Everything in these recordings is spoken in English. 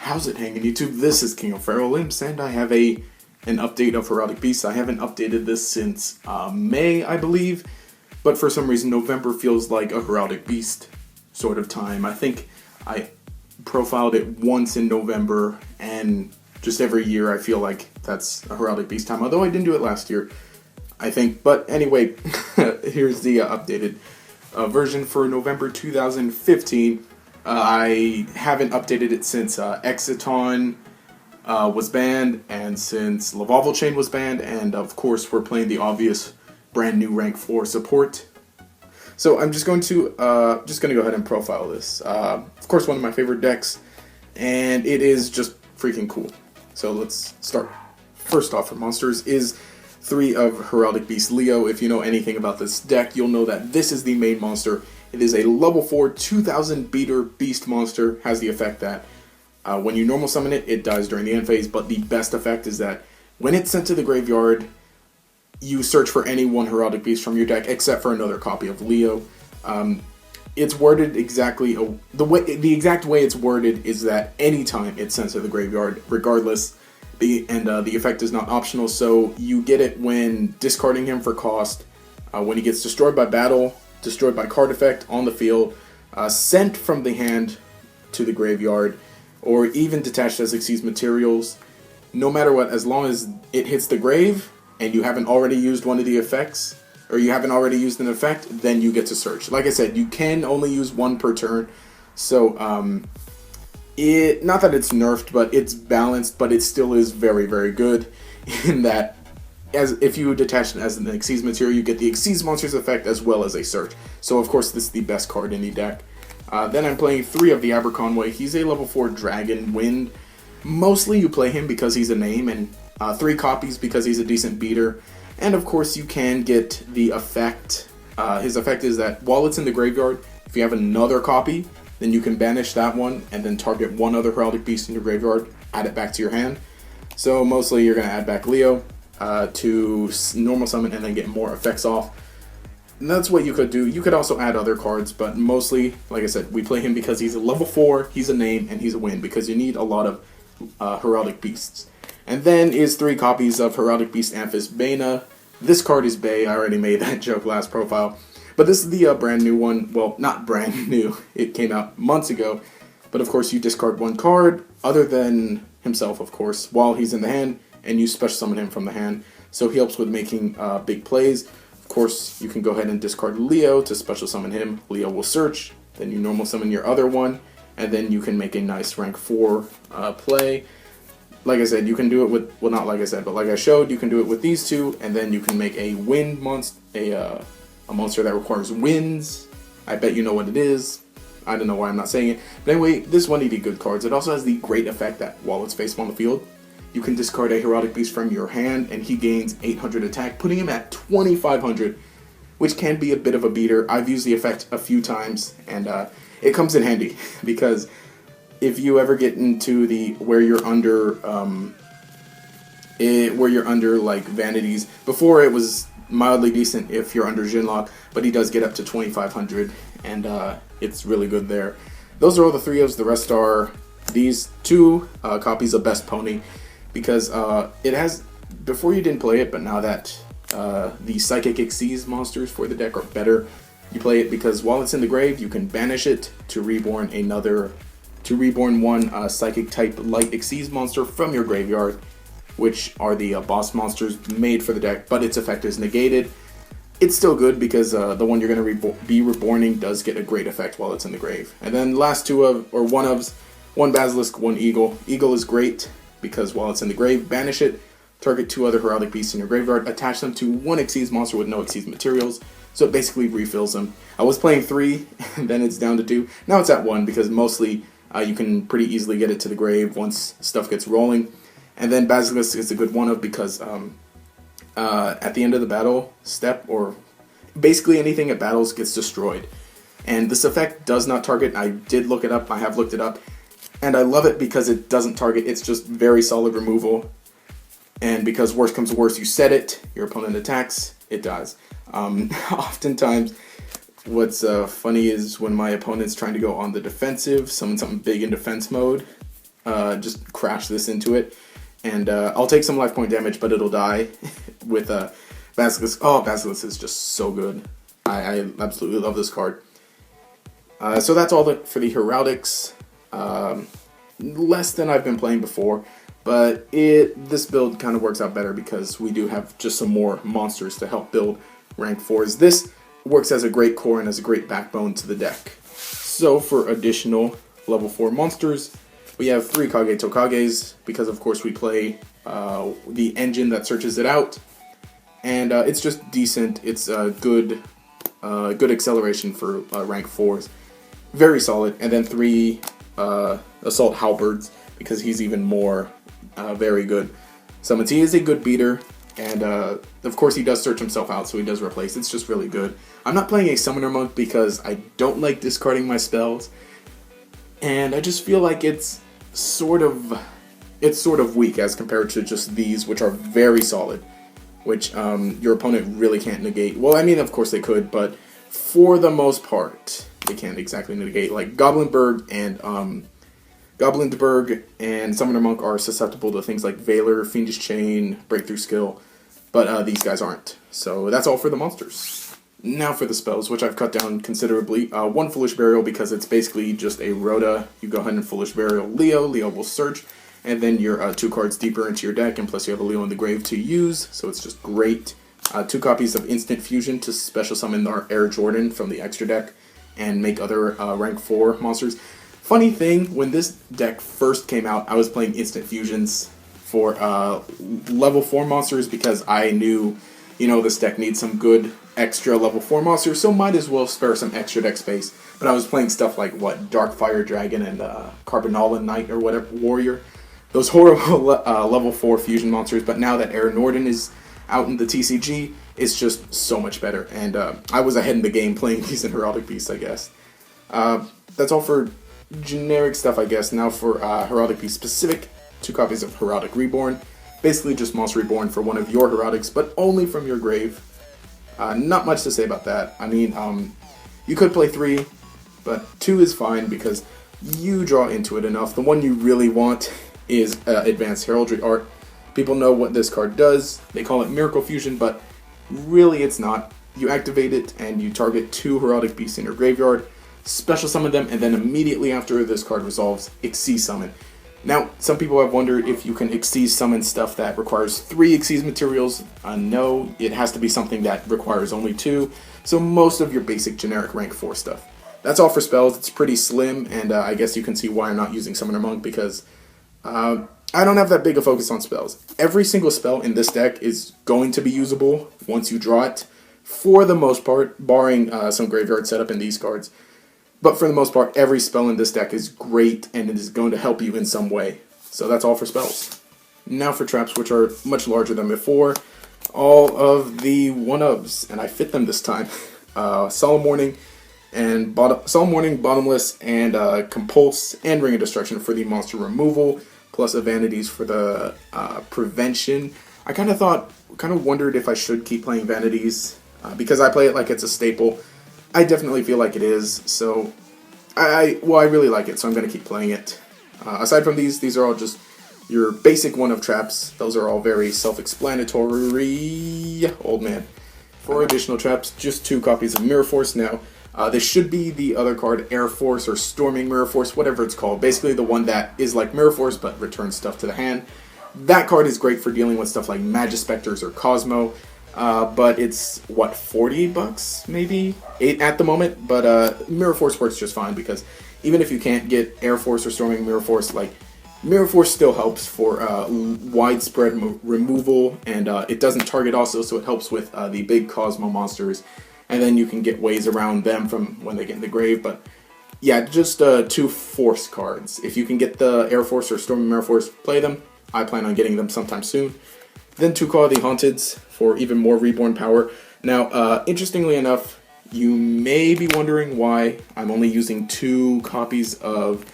How's it hanging, YouTube? This is King of Feral Imps, and I have an update of Heraldic Beasts. I haven't updated this since May, I believe, but for some reason November feels like a Heraldic Beast sort of time. I think I profiled it once in November, and just every year I feel like that's a Heraldic Beast time, although I didn't do it last year, I think. But anyway, here's the updated version for November 2015. I haven't updated it since Exiton was banned, and since Lavalval Chain was banned, and of course we're playing the obvious brand new rank 4 support. So I'm just going to go ahead and profile this. Of course, one of my favorite decks, and it is just freaking cool. So let's start. First off, for monsters is 3 of Heraldic Beast Leo. If you know anything about this deck, you'll know that this is the main monster. It is a level 4 2000 beater beast monster. Has the effect that when you normal summon it, it dies during the end phase, but the best effect is that when it's sent to the graveyard, you search for any one Heraldic Beast from your deck except for another copy of Leo. It's worded exactly the exact way it's worded is that anytime it's sent to the graveyard, regardless, the effect is not optional. So you get it when discarding him for cost, when he gets destroyed by battle, destroyed by card effect on the field, sent from the hand to the graveyard, or even detached as Xyz materials. No matter what, as long as it hits the grave and you haven't already used one of the effects, or you haven't already used an effect, then you get to search. Like I said, you can only use one per turn, so not that it's nerfed, but it's balanced, but it still is very, very good in that as if you detach it as an Xyz material, you get the Xyz monster's effect as well as a search. So of course this is the best card in the deck. Then I'm playing 3 of the Aberconway. He's a level 4 Dragon Wind. Mostly you play him because he's a name, and 3 copies because he's a decent beater. And of course you can get the effect. His effect is that while it's in the graveyard, if you have another copy, then you can banish that one and then target one other Heraldic Beast in your graveyard, add it back to your hand. So mostly you're going to add back Leo to normal summon and then get more effects off. And that's what you could do. You could also add other cards, but mostly, like I said, we play him because he's a level 4, he's a name, and he's a win, because you need a lot of Heraldic Beasts. And then is 3 copies of Heraldic Beast AmphisBAEna. This card is Bae. I already made that joke last profile. But this is the brand new one. Well, not brand new. It came out months ago. But of course, you discard 1 card, other than himself, of course, while he's in the hand, and you special summon him from the hand. So he helps with making big plays. Of course, you can go ahead and discard Leo to special summon him. Leo will search. Then you normal summon your other one. And then you can make a nice rank 4 play. Like I said, you can do it with, well, not like I said, but like I showed, you can do it with these 2, and then you can make a wind monster, a monster that requires winds. I bet you know what it is. I don't know why I'm not saying it. But anyway, this one needed good cards. It also has the great effect that while it's face on the field, you can discard a Heraldic Beast from your hand, and he gains 800 attack, putting him at 2500, which can be a bit of a beater. I've used the effect a few times, and it comes in handy, because if you ever get into the where you're under like vanities, before it was mildly decent if you're under Jinlock, but he does get up to 2500, and it's really good there. Those are all the 3Os. The rest are these 2 copies of Best Pony, because it has, before you didn't play it, but now that the Psychic Xyz monsters for the deck are better, you play it because while it's in the grave, you can banish it to reborn one Psychic type Light Xyz monster from your graveyard, which are the boss monsters made for the deck, but its effect is negated. It's still good because the one you're going to be reborning does get a great effect while it's in the grave. And then last 2 of, or 1 of, 1 Basilisk, 1 Eagle. Eagle is great because while it's in the grave, banish it, target 2 other Heraldic Beasts in your graveyard, attach them to 1 Xyz monster with no Xyz materials, so it basically refills them. I was playing 3, and then it's down to 2. Now it's at 1 because mostly you can pretty easily get it to the grave once stuff gets rolling. And then Basilisk is a good one of because at the end of the battle step, or basically anything at battles gets destroyed. And this effect does not target. I did look it up. I have looked it up. And I love it because it doesn't target. It's just very solid removal. And because worst comes to worst, you set it, your opponent attacks, it dies. Oftentimes, what's funny is when my opponent's trying to go on the defensive, summon something big in defense mode, just crash this into it. And I'll take some life point damage, but it'll die with Basilisk. Oh, Basilisk is just so good. I absolutely love this card. So that's all for the Heraldics. Less than I've been playing before, but this build kind of works out better because we do have just some more monsters to help build rank 4s. This works as a great core and as a great backbone to the deck. So for additional level 4 monsters, we have 3 Kage Tokages, because of course we play the engine that searches it out, and it's just decent. It's good acceleration for rank 4s. Very solid. And then 3 Assault Halberds, because he's even more very good summons. He is a good beater, and of course he does search himself out, so he does replace. It's just really good. I'm not playing a Summoner Monk because I don't like discarding my spells, and I just feel like it's sort of weak as compared to just these, which are very solid, which your opponent really can't negate. Well, I mean, of course they could, but for the most part, they can't exactly negate. Like Goblinberg and Summoner Monk are susceptible to things like Valor, Fiendish Chain, Breakthrough Skill, but these guys aren't. So that's all for the monsters. Now for the spells, which I've cut down considerably. 1 Foolish Burial, because it's basically just a Rhoda. You go ahead and Foolish Burial Leo. Leo will search, and then you're 2 cards deeper into your deck, and plus you have a Leo in the grave to use, so it's just great. 2 copies of Instant Fusion to special summon our Air Jordan from the extra deck and make other rank 4 monsters. Funny thing, when this deck first came out, I was playing Instant Fusions for level 4 monsters because I knew, this deck needs some good extra level 4 monsters, so might as well spare some extra deck space. But I was playing stuff like, Darkfire Dragon and Carbanolan Knight or whatever, Warrior. Those horrible level 4 fusion monsters, but now that Air Norden is out in the TCG, it's just so much better. And I was ahead in the game playing these in Heraldic Beast, I guess. That's all for generic stuff, I guess. Now for Heraldic Beast specific, 2 copies of Heraldic Reborn. Basically just Monster Reborn for one of your Heraldics, but only from your grave. Not much to say about that. I mean, you could play 3, but 2 is fine because you draw into it enough. The one you really want is Advanced Heraldry Art. People know what this card does. They call it Miracle Fusion, but really it's not. You activate it and you target 2 Heraldic Beasts in your graveyard, special summon them, and then immediately after this card resolves, Xyz Summon. Now, some people have wondered if you can Xyz Summon stuff that requires 3 Xyz materials. No, it has to be something that requires only 2, so most of your basic generic rank 4 stuff. That's all for spells. It's pretty slim, and I guess you can see why I'm not using Summoner Monk, because I don't have that big a focus on spells. Every single spell in this deck is going to be usable once you draw it, for the most part, barring some graveyard setup in these cards. But for the most part, every spell in this deck is great, and it is going to help you in some way. So that's all for spells. Now for traps, which are much larger than before. All of the 1-ofs, and I fit them this time. Solemn Warning, Bottomless, and Compulse, and Ring of Destruction for the monster removal, plus Vanities for the prevention. I kind of wondered if I should keep playing Vanities, because I play it like it's a staple. I definitely feel like it is, so I really like it, so I'm going to keep playing it. Aside from these are all just your basic 1-of traps. Those are all very self-explanatory. Old man. For additional traps, just 2 copies of Mirror Force. Now, this should be the other card, Air Force or Storming Mirror Force, whatever it's called. Basically the one that is like Mirror Force but returns stuff to the hand. That card is great for dealing with stuff like Magispectors or Cosmo. But it's, $40 maybe? 8 at the moment, but Mirror Force works just fine, because even if you can't get Air Force or Storming Mirror Force, Mirror Force still helps for widespread removal, and it doesn't target also, so it helps with the big Cosmo monsters, and then you can get ways around them from when they get in the grave. But yeah, just 2 Force cards. If you can get the Air Force or Storming Mirror Force, play them. I plan on getting them sometime soon. Then 2 Call of the Haunteds for even more Reborn power. Now, interestingly enough, you may be wondering why I'm only using 2 copies of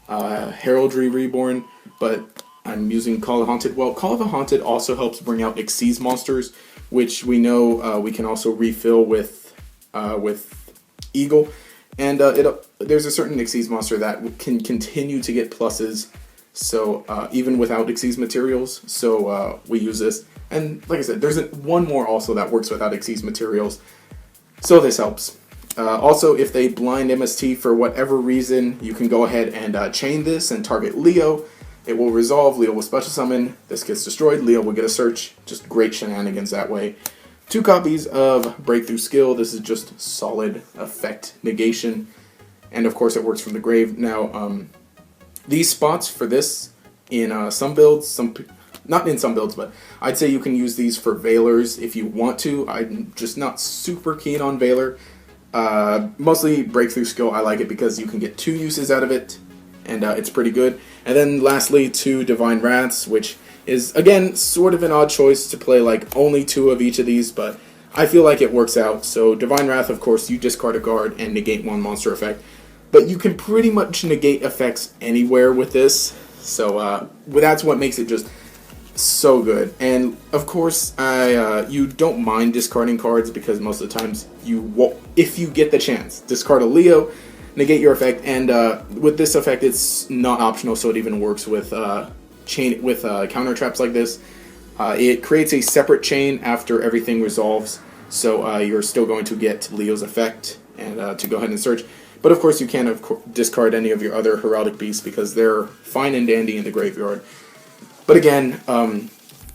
Heraldry Reborn, but I'm using Call of the Haunted. Well, Call of the Haunted also helps bring out Xyz monsters, which we know we can also refill with Eagle. And there's a certain Xyz monster that can continue to get pluses So even without Xyz materials, so we use this. And like I said, there's one more also that works without Xyz materials, so this helps. Also, if they blind MST for whatever reason, you can go ahead and chain this and target Leo. It will resolve, Leo will special summon, this gets destroyed, Leo will get a search. Just great shenanigans that way. 2 copies of Breakthrough Skill, this is just solid effect negation. And of course it works from the grave. Now, these spots for this in some builds, not in some builds, but I'd say you can use these for Veilers if you want to. I'm just not super keen on Veiler. Mostly Breakthrough Skill, I like it because you can get 2 uses out of it, and it's pretty good. And then lastly, 2 Divine Wraths, which is, again, sort of an odd choice to play like only 2 of each of these, but I feel like it works out. So Divine Wrath, of course, you discard a guard and negate 1 monster effect, but you can pretty much negate effects anywhere with this, so that's what makes it just so good. And of course, you don't mind discarding cards because most of the times if you get the chance, discard a Leo, negate your effect, and with this effect, it's not optional, so it even works with counter traps like this. It creates a separate chain after everything resolves, so you're still going to get Leo's effect and to go ahead and search. But of course, you can't discard any of your other Heraldic beasts because they're fine and dandy in the graveyard. But again,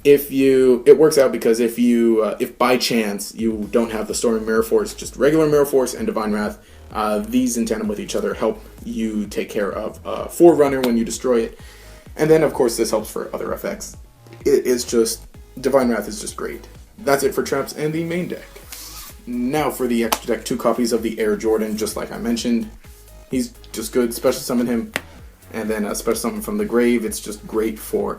it works out because if by chance you don't have the Storming Mirror Force, just regular Mirror Force and Divine Wrath, these in tandem with each other help you take care of Forerunner when you destroy it. And then of course this helps for other effects. Divine Wrath is just great. That's it for traps and the main deck. Now for the extra deck, 2 copies of the Air Jordan, just like I mentioned. He's just good, special summon him. And then special summon from the grave. It's just great for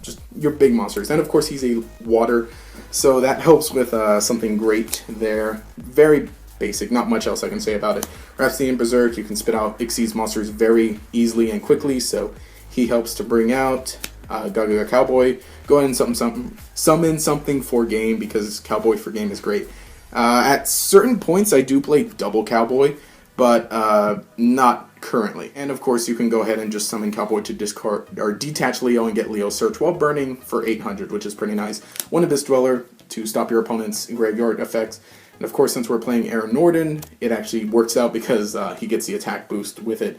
just your big monsters. And of course he's a water, so that helps with something great there. Very basic, not much else I can say about it. Rhapsody and Berserk, you can spit out Xyz monsters very easily and quickly, so he helps to bring out Gaga Cowboy. Go ahead and summon something for game, because Cowboy for game is great. At certain points I do play double Cowboy, but not currently. And of course you can go ahead and just summon Cowboy to discard or detach Leo and get Leo search while burning for 800, which is pretty nice. 1 Abyss Dweller to stop your opponent's graveyard effects. And of course, since we're playing Aaron Norden, it actually works out because he gets the attack boost with it.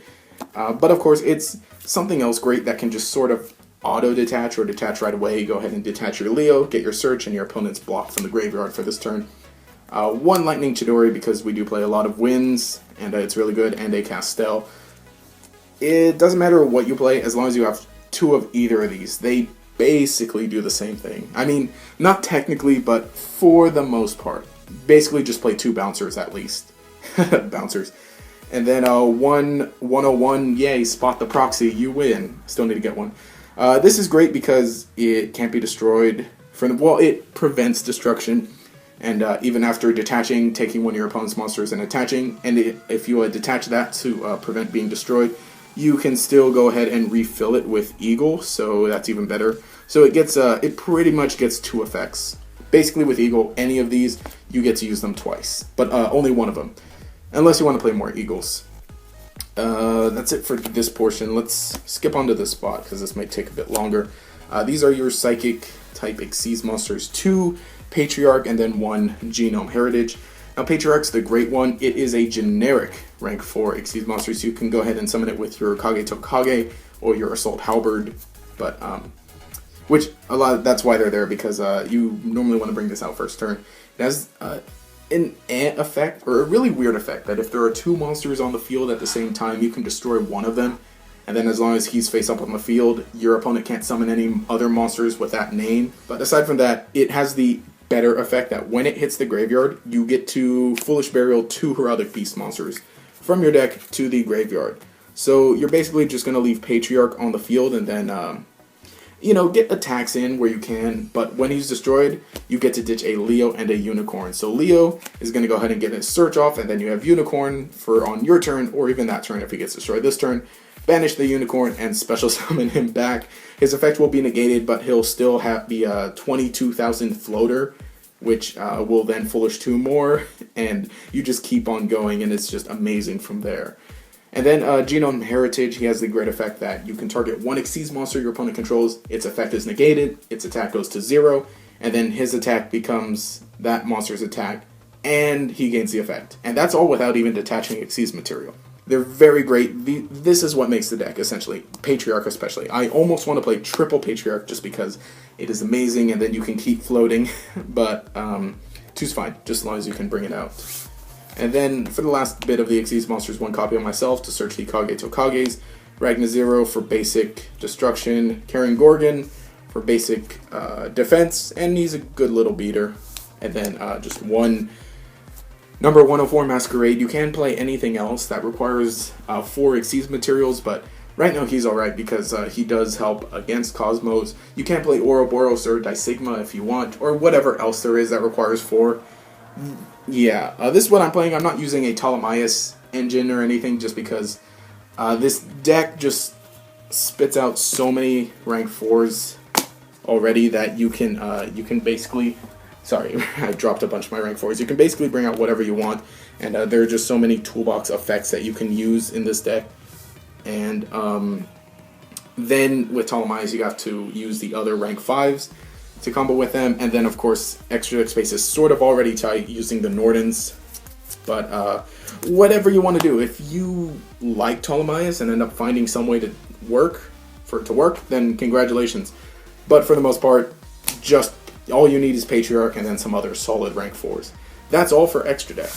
But of course, it's something else great that can just sort of auto-detach or detach right away. Go ahead and detach your Leo, get your search, and your opponent's blocked from the graveyard for this turn. 1 Lightning Chidori because we do play a lot of winds, and it's really good, and a Castel. It doesn't matter what you play, as long as you have 2 of either of these. They basically do the same thing. I mean, not technically, but for the most part. Basically just play 2 bouncers at least. Bouncers. And then 101, yay, spot the proxy, you win. Still need to get one. This is great because it can't be destroyed. It prevents destruction. And even after detaching, taking 1 of your opponent's monsters and attaching, and if you detach that to prevent being destroyed, you can still go ahead and refill it with Eagle, so that's even better. So it pretty much gets 2 effects. Basically with Eagle, any of these, you get to use them twice, but only 1 of them, unless you want to play more Eagles. That's it for this portion. Let's skip onto this spot, because this might take a bit longer. These are your Psychic type Xyz monsters, 2 Patriarch, and then 1 Genome Heritage. Now Patriarch's the great one. It is a generic rank 4 Xyz monster, so you can go ahead and summon it with your Kage Tokage or your Assault Halberd, but that's why they're there, because you normally want to bring this out first turn. It has an effect, or a really weird effect, that if there are 2 monsters on the field at the same time, you can destroy 1 of them, and then as long as he's face up on the field, your opponent can't summon any other monsters with that name. But aside from that, it has the better effect that when it hits the graveyard, you get to Foolish Burial 2 Heraldic Beast monsters from your deck to the graveyard. So you're basically just going to leave Patriarch on the field and then, get attacks in where you can. But when he's destroyed, you get to ditch a Leo and a Unicorn. So Leo is going to go ahead and get his search off, and then you have Unicorn for on your turn, or even that turn if he gets destroyed this turn. Banish the Unicorn and special summon him back. His effect will be negated, but he'll still have the 22,000 floater, which will then Foolish 2 more, and you just keep on going, and it's just amazing from there. And then Genome Heritage, he has the great effect that you can target one Xyz monster your opponent controls, its effect is negated, its attack goes to 0, and then his attack becomes that monster's attack, and he gains the effect. And that's all without even detaching Xyz material. They're very great. This is what makes the deck, essentially. Patriarch especially. I almost want to play triple Patriarch just because it is amazing, and then you can keep floating, but two's fine, just as long as you can bring it out. And then for the last bit of the Xyz monsters, one copy of myself to search the Kage Tokages, Ragna Zero for basic destruction, Karen Gorgon for basic defense, and he's a good little beater. And then just one number 104 Masquerade. You can play anything else that requires 4 Xyz materials, but right now he's alright because he does help against Cosmos. You can play Ouroboros or Disigma if you want, or whatever else there is that requires 4. Yeah, this is what I'm playing. I'm not using a Ptolemaeus engine or anything just because this deck just spits out so many rank 4s already that you can basically... Sorry, I dropped a bunch of my rank 4s. You can basically bring out whatever you want, and there are just so many toolbox effects that you can use in this deck. And then with Ptolemaeus, you have to use the other rank 5s to combo with them, and then of course extra deck space is sort of already tight using the Nordens, but whatever you want to do. If you like Ptolemaeus and end up finding some way to work, then congratulations. But for the most part, just all you need is Patriarch and then some other solid rank 4s. That's all for extra deck.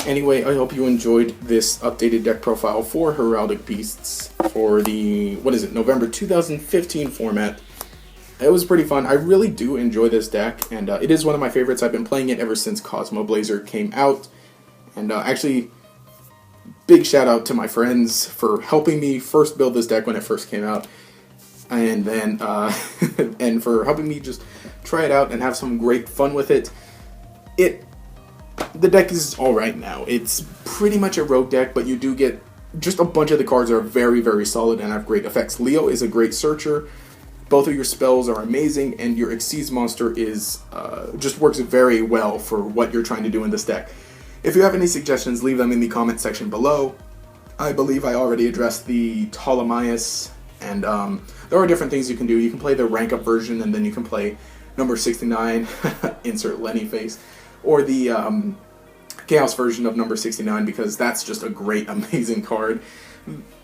Anyway, I hope you enjoyed this updated deck profile for Heraldic Beasts for the, November 2015 format. It was pretty fun. I really do enjoy this deck, and it is one of my favorites. I've been playing it ever since Cosmo Blazer came out. And actually, big shout out to my friends for helping me first build this deck when it first came out. And then, and for helping me just try it out and have some great fun with it. The deck is alright now. It's pretty much a rogue deck, but you do get just a bunch of the cards are very, very solid and have great effects. Leo is a great searcher. Both of your spells are amazing, and your Xyz monster is just works very well for what you're trying to do in this deck. If you have any suggestions, leave them in the comment section below. I believe I already addressed the Ptolemaeus, and there are different things you can do. You can play the rank up version, and then you can play number 69, insert Lenny face, or the Chaos version of number 69, because that's just a great, amazing card.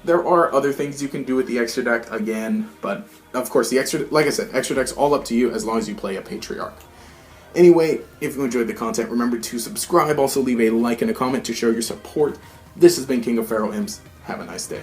There are other things you can do with the extra deck again, but of course the extra, like I said, extra deck's all up to you as long as you play a Patriarch. Anyway, if you enjoyed the content, remember to subscribe, also leave a like and a comment to show your support. This has been King of Pharaoh Imps. Have a nice day.